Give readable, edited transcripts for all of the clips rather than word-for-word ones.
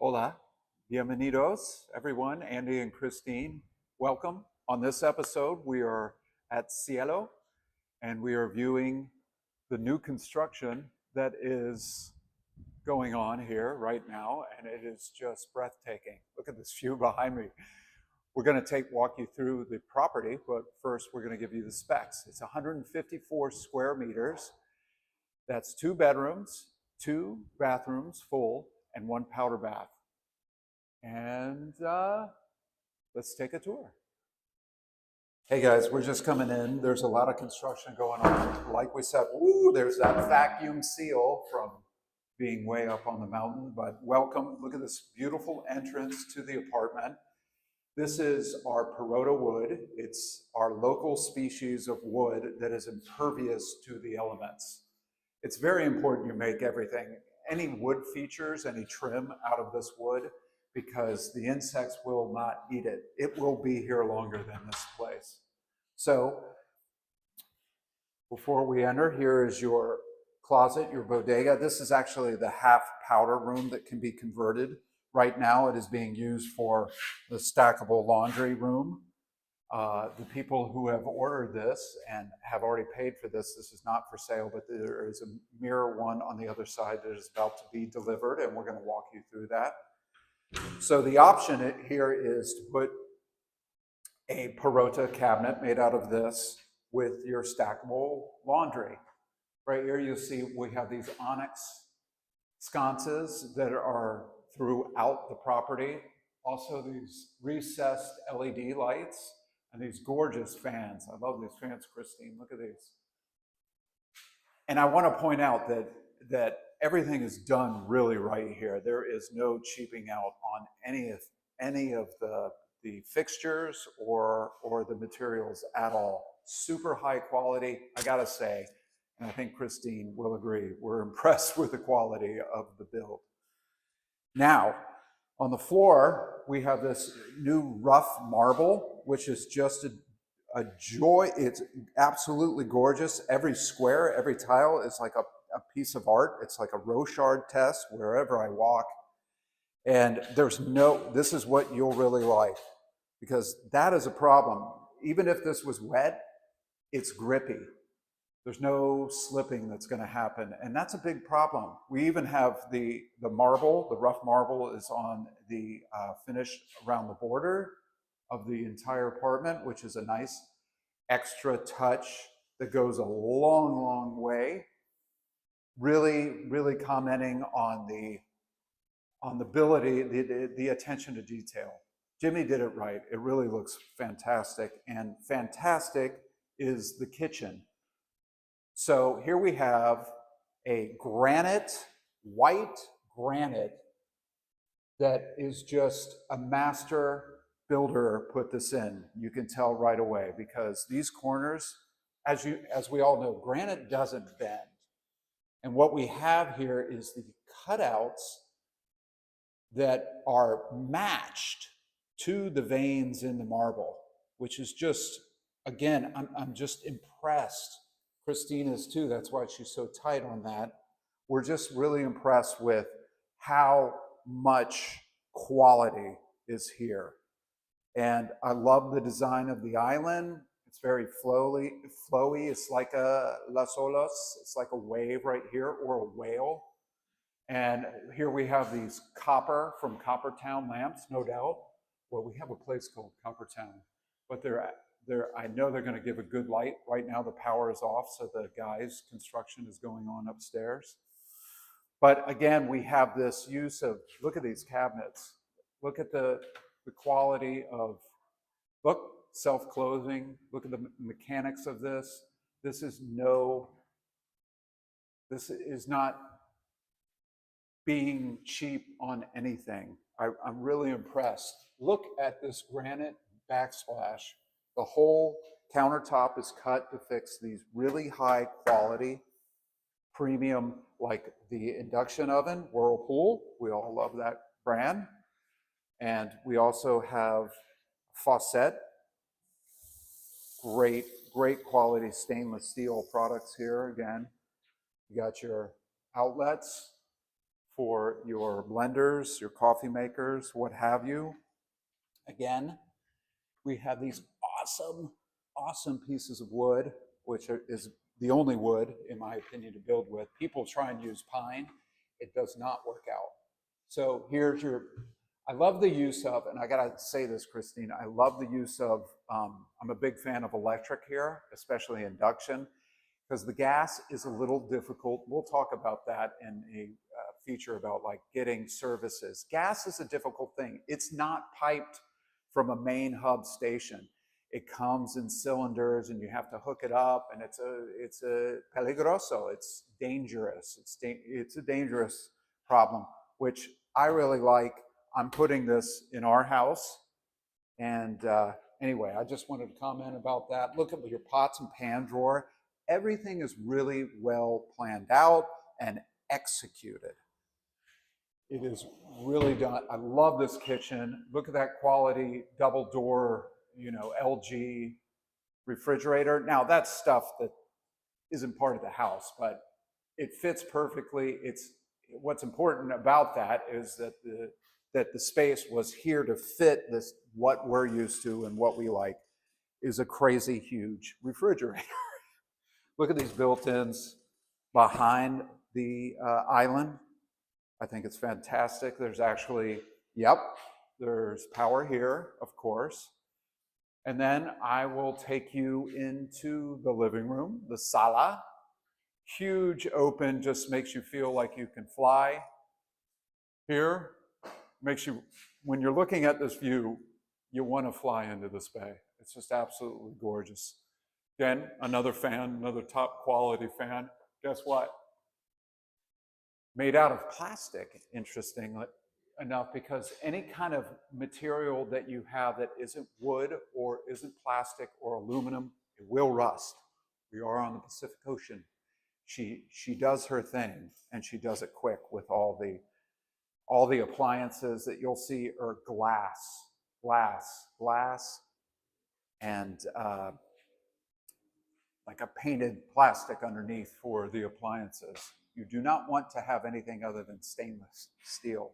Hola, bienvenidos, everyone. Andy and Christine, welcome. On this episode, we are at Cielo, and we are viewing the new construction that is going on here right now, and it is just breathtaking. Look at this view behind me. We're going to walk you through the property, but first we're going to give you the specs. It's 154 square meters. That's 2 bedrooms, 2 bathrooms full, and 1 powder bath. And let's take a tour. Hey guys, we're just coming in. There's a lot of construction going on. Like we said, woo, there's that vacuum seal from being way up on the mountain, but welcome. Look at this beautiful entrance to the apartment. This is our Perota wood. It's our local species of wood that is impervious to the elements. It's very important you make everything, any wood features, any trim out of this wood, because the insects will not eat it. It will be here longer than this place. So before we enter, here is your closet, your bodega. This is actually the half powder room that can be converted. Right now it is being used for the stackable laundry room. The people who have ordered this and have already paid for this, this is not for sale, but there is a mirror one on the other side that is about to be delivered, and we're going to walk you through that. So the option here is to put a Perota cabinet made out of this with your stackable laundry. Right here you see we have these onyx sconces that are throughout the property. Also these recessed LED lights and these gorgeous fans. I love these fans, Christine. Look at these. And I want to point out that everything is done really right here. There is no cheaping out on any of the fixtures or the materials at all. Super high quality, I gotta say, and I think Christine will agree, we're impressed with the quality of the build. Now, on the floor, we have this new rough marble, which is just a joy. It's absolutely gorgeous. Every square, every tile is like a piece of art. It's like a Rochard test wherever I walk. And this is what you'll really like, because that is a problem. Even if this was wet, it's grippy. There's no slipping that's going to happen, and that's a big problem. We even have the marble, the rough marble is on the finish around the border of the entire apartment, which is a nice extra touch that goes a long, long way. Really, really commenting on the ability, the attention to detail. Jimmy did it right. It really looks fantastic, and fantastic is the kitchen. So here we have a white granite, that is just a master builder put this in. You can tell right away, because these corners, as we all know, granite doesn't bend. And what we have here is the cutouts that are matched to the veins in the marble, which is just, again, I'm just impressed. Christine is too, that's why she's so tight on that. We're just really impressed with how much quality is here. And I love the design of the island. It's very flowy. It's like a Las Olas. It's like a wave right here, or a whale. And here we have these copper from Coppertown lamps, no doubt. Well, we have a place called Coppertown, but I know they're going to give a good light. Right now the power is off, so the guys' construction is going on upstairs. But again, we have this use of, look at these cabinets. Look at the quality of, look, self-closing. Look at the mechanics of this. This is not being cheap on anything. I'm really impressed. Look at this granite backsplash. The whole countertop is cut to fix these really high quality premium, like the induction oven, Whirlpool. We all love that brand. And we also have faucet. Great quality stainless steel products here. Again, you got your outlets for your blenders, your coffee makers, what have you. Again, we have these awesome pieces of wood, which is the only wood, in my opinion, to build with. People try and use pine. It does not work out. So here's your, I love the use of, and I gotta say this, Christine, I love the use of, I'm a big fan of electric here, especially induction, because the gas is a little difficult. We'll talk about that in a feature about like getting services. Gas is a difficult thing. It's not piped from a main hub station. It comes in cylinders and you have to hook it up, and it's a peligroso. It's dangerous. It's a dangerous problem, which I really like. I'm putting this in our house. And anyway, I just wanted to comment about that. Look at your pots and pan drawer. Everything is really well planned out and executed. It is really done. I love this kitchen. Look at that quality double door, LG refrigerator. Now that's stuff that isn't part of the house, but it fits perfectly. What's important about that is that the space was here to fit this, what we're used to and what we like, is a crazy huge refrigerator. Look at these built-ins behind the island. I think it's fantastic. There's actually, there's power here, of course. And then I will take you into the living room, the sala. Huge open, just makes you feel like you can fly. Here, makes you, when you're looking at this view, you want to fly into this bay. It's just absolutely gorgeous. Again, another fan, another top quality fan. Guess what? Made out of plastic, interestingly enough, because any kind of material that you have that isn't wood or isn't plastic or aluminum, it will rust. We are on the Pacific Ocean. She does her thing, and she does it quick with all the appliances that you'll see are glass, and like a painted plastic underneath for the appliances. You do not want to have anything other than stainless steel.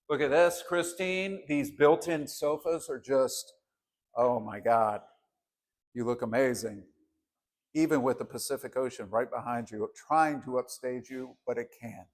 Look at this, Christine. These built-in sofas are just, oh my God. You look amazing. Even with the Pacific Ocean right behind you, trying to upstage you, but it can.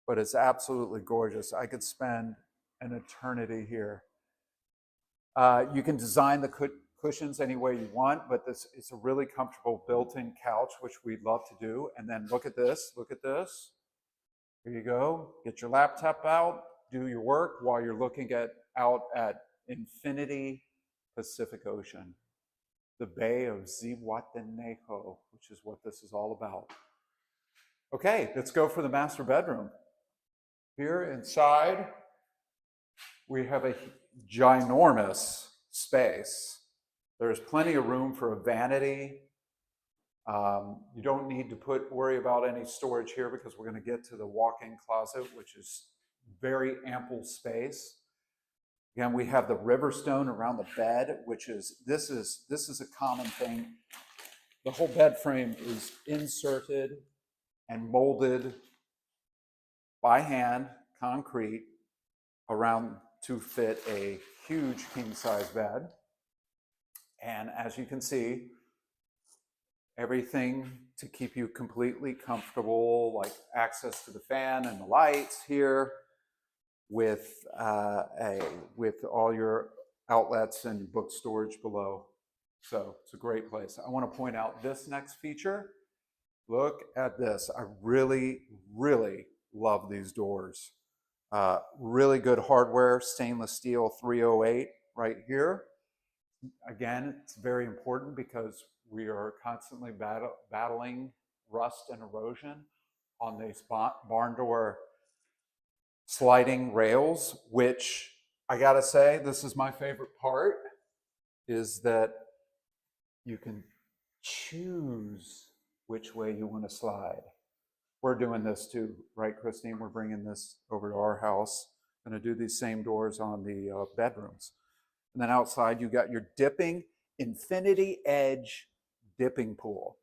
But it's absolutely gorgeous. I could spend an eternity here. You can design the cushions any way you want, but it's a really comfortable built-in couch, which we'd love to do. And then look at this, Here you go. Get your laptop out, do your work while you're looking out at infinity Pacific Ocean, the Bay of Zihuatanejo, which is what this is all about. Okay, let's go for the master bedroom. Here inside, we have a ginormous space. There's plenty of room for a vanity. You don't need to worry about any storage here because we're going to get to the walk-in closet, which is very ample space. Again, we have the river stone around the bed, which is, this is a common thing. The whole bed frame is inserted and molded by hand, concrete, around to fit a huge king-size bed. And as you can see, everything to keep you completely comfortable, like access to the fan and the lights here, with all your outlets and book storage below. So it's a great place. I want to point out this next feature. Look at this. I really love these doors. Really good hardware, stainless steel 308 right here. Again, it's very important because we are constantly battling rust and erosion on these barn door sliding rails, which I gotta say, this is my favorite part, is that you can choose which way you want to slide. We're doing this too, right, Christine? We're bringing this over to our house. Going to do these same doors on the bedrooms. And then outside, you got your dipping, infinity edge dipping pool.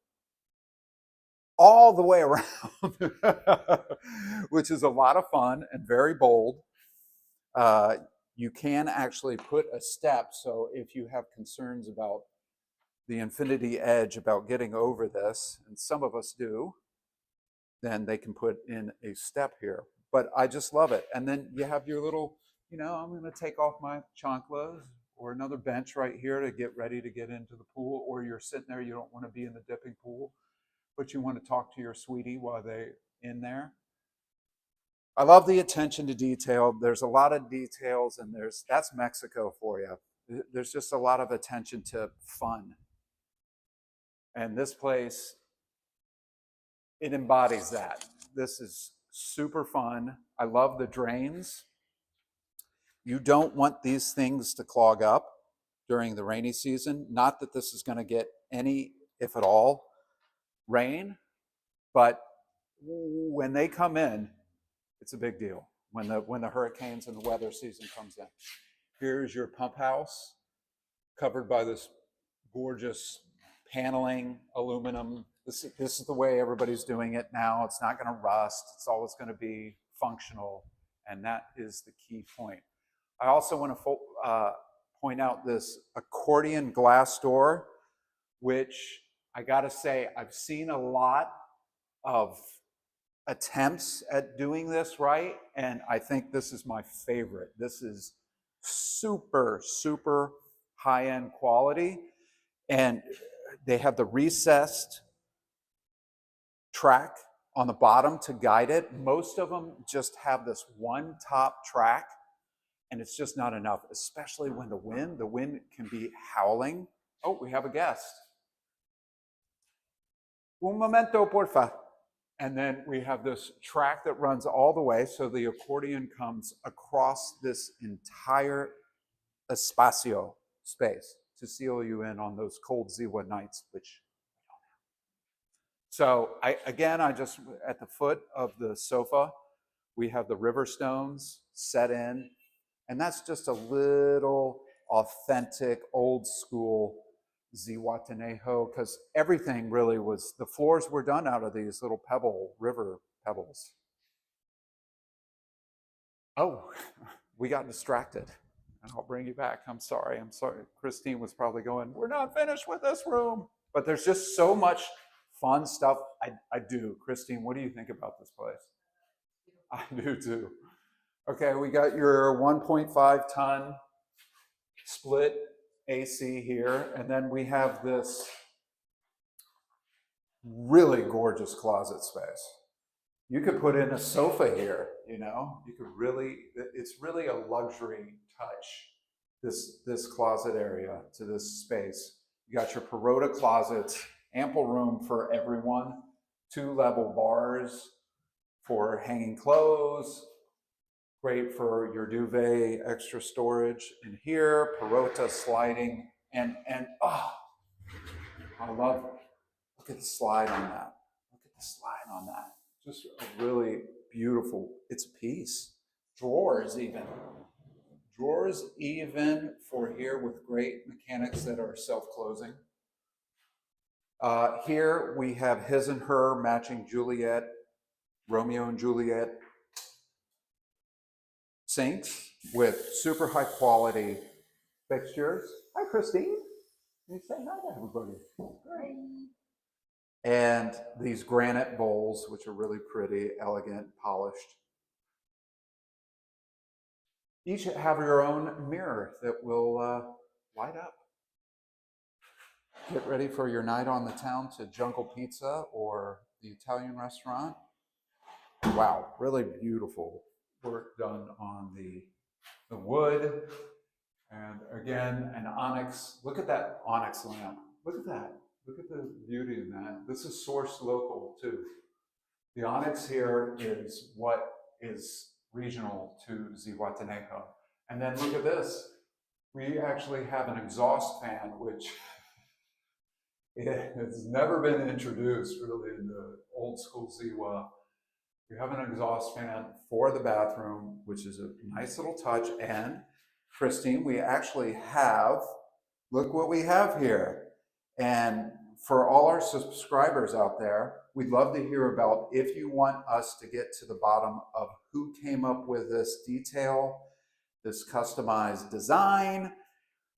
all the way around, which is a lot of fun and very bold. You can actually put a step, so if you have concerns about the infinity edge, about getting over this, and some of us do, then they can put in a step here. But I just love it. And then you have your little, I'm going to take off my chanclas, or another bench right here to get ready to get into the pool, or you're sitting there, you don't want to be in the dipping pool, but you want to talk to your sweetie while they're in there. I love the attention to detail. There's a lot of details, and that's Mexico for you. There's just a lot of attention to fun. And this place, it embodies that. This is super fun. I love the drains. You don't want these things to clog up during the rainy season. Not that this is going to get any, if at all, rain, but when they come in, it's a big deal. When the hurricanes and the weather season comes in. Here's your pump house, covered by this gorgeous paneling, aluminum. This is the way everybody's doing it now. It's not going to rust. It's always going to be functional, and that is the key point. I also want to point out this accordion glass door, which I got to say, I've seen a lot of attempts at doing this right, and I think this is my favorite. This is super, super high-end quality, and they have the recessed track on the bottom to guide it. Most of them just have this one top track, and it's just not enough, especially when the wind can be howling. Oh, we have a guest. Un momento, porfa. And then we have this track that runs all the way, so the accordion comes across this entire espacio space to seal you in on those cold Ziwa nights, which we don't have. So I just, at the foot of the sofa, we have the river stones set in, and that's just a little authentic, old school Zihuatanejo, because everything really was, the floors were done out of these little river pebbles. Oh, we got distracted. I'll bring you back. I'm sorry. Christine was probably going, we're not finished with this room. But there's just so much fun stuff. I do. Christine, what do you think about this place? I do too. Okay, we got your 1.5 ton split AC here, and then we have this really gorgeous closet space. You could put in a sofa here, you could really, it's really a luxury touch, this closet area to this space. You got your Perota closets, ample room for everyone, 2-level bars for hanging clothes, great for your duvet, extra storage in here, Perota sliding, and oh, I love it. Look at the slide on that. Look at the slide on that. Just a really beautiful, it's a piece. Drawers even for here with great mechanics that are self-closing. Here we have his and her matching Juliet, Romeo and Juliet sinks with super high quality fixtures. Hi, Christine. Can you say hi to everybody? Hi. And these granite bowls, which are really pretty, elegant, polished. Each have your own mirror that will light up. Get ready for your night on the town to Jungle Pizza or the Italian restaurant. Wow, really beautiful work done on the wood. And again, an onyx. Look at that onyx lamp. Look at that. Look at the beauty in that. This is sourced local too. The onyx here is what is regional to Zihuatanejo. And then look at this. We actually have an exhaust fan, which it has never been introduced really in the old school Ziwa. We have an exhaust fan for the bathroom, which is a nice little touch. And Christine, we actually have, look what we have here. And for all our subscribers out there, we'd love to hear about if you want us to get to the bottom of who came up with this detail, this customized design.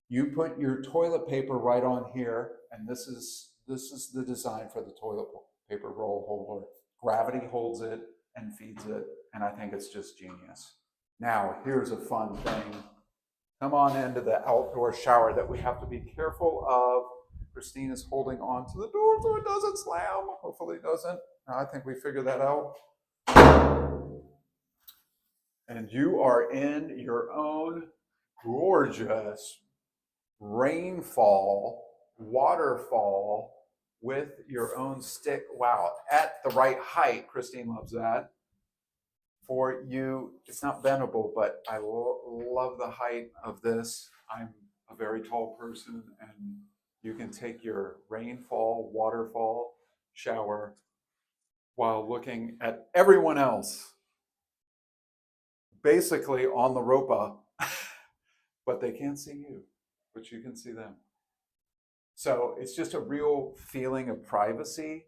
You put your toilet paper right on here, and this is the design for the toilet paper roll holder. Gravity holds it and feeds it, and I think it's just genius. Now, here's a fun thing. Come on into the outdoor shower that we have to be careful of. Christine is holding on to the door so it doesn't slam. Hopefully it doesn't. I think we figured that out. And you are in your own gorgeous rainfall, waterfall with your own stick. Wow, at the right height. Christine loves that. For you, it's not bendable, but I love the height of this. I'm a very tall person, and you can take your rainfall, waterfall shower while looking at everyone else basically on the Ropa, but they can't see you, but you can see them. So it's just a real feeling of privacy.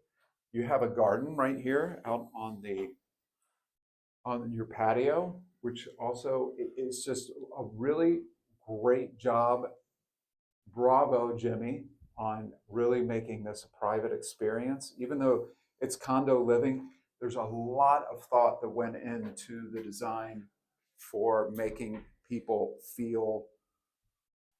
You have a garden right here out on your patio, which also is just a really great job. Bravo, Jimmy, on really making this a private experience. Even though it's condo living, there's a lot of thought that went into the design for making people feel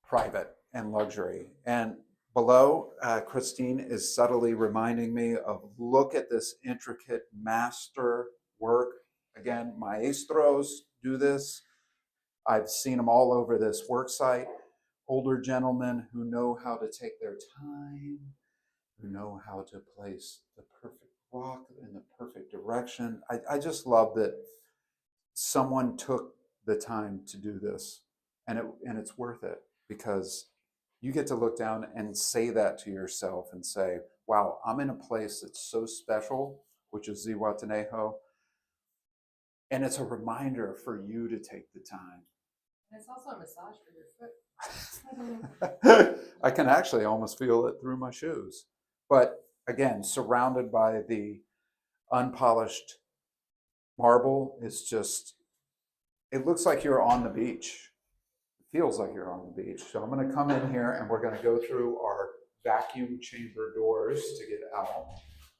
private and luxury. And below, Christine is subtly reminding me of, look at this intricate master work. Again, maestros do this. I've seen them all over this work site. Older gentlemen who know how to take their time, who know how to place the perfect rock in the perfect direction. I just love that someone took the time to do this, and it's worth it, because you get to look down and say that to yourself and say, wow, I'm in a place that's so special, which is Zihuatanejo, and it's a reminder for you to take the time. And it's also a massage for your foot. I can actually almost feel it through my shoes. But again, surrounded by the unpolished marble, it's just, it looks like you're on the beach. It feels like you're on the beach. So I'm going to come in here and we're going to go through our vacuum chamber doors to get out.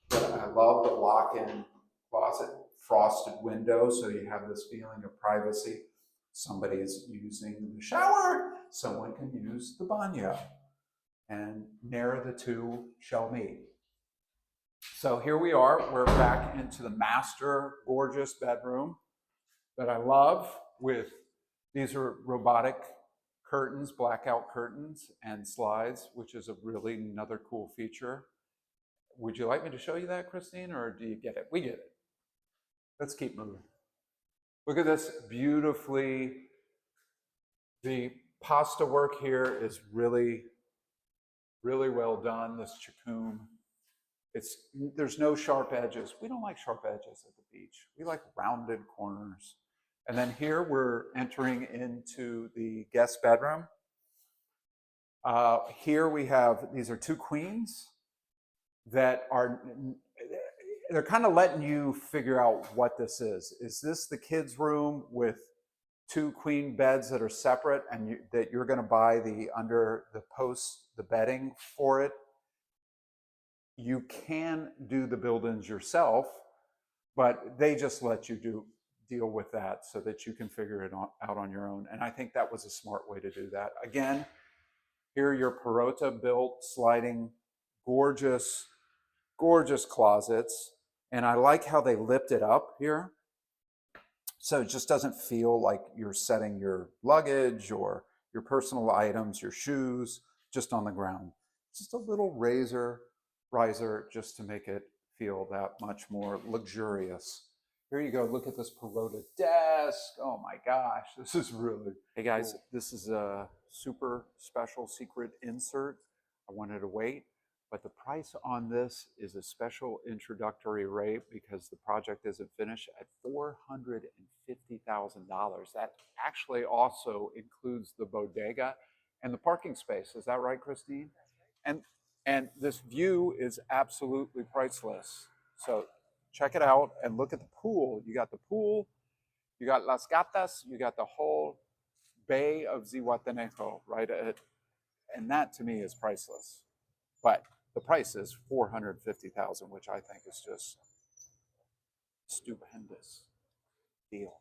But I love the lock-in closet, frosted window, so you have this feeling of privacy. Somebody is using the shower, someone can use the baño, and ne'er the two shall meet. So here we are, we're back into the master gorgeous bedroom that I love. With these are robotic curtains, blackout curtains and slides, which is a really another cool feature. Would you like me to show you that, Christine, or do you get it? We get it. Let's keep moving. Look at this beautifully. The pasta work here is really, really well done. This chacum. There's no sharp edges. We don't like sharp edges at the beach. We like rounded corners. And then here we're entering into the guest bedroom. Here we have, these are two queens that are, they're kind of letting you figure out what this is. Is this the kids' room with two queen beds that are separate, and that you're going to buy the under the post, the bedding for it? You can do the build-ins yourself, but they just let you deal with that so that you can figure it out on your own. And I think that was a smart way to do that. Again, here are your Perota built sliding, gorgeous, gorgeous closets. And I like how they lift it up here. So it just doesn't feel like you're setting your luggage or your personal items, your shoes, just on the ground. Just a little riser just to make it feel that much more luxurious. Here you go, look at this Perota desk. Oh my gosh, this is really, hey guys, cool. This is a super special secret insert. I wanted to wait, but the price on this is a special introductory rate because the project isn't finished at $450,000. That actually also includes the bodega and the parking space. Is that right, Christine? And And this view is absolutely priceless. So check it out and look at the pool. You got the pool, you got Las Gatas, you got the whole Bay of Zihuatanejo, right? And that to me is priceless. But the price is $450,000, which I think is just stupendous deal.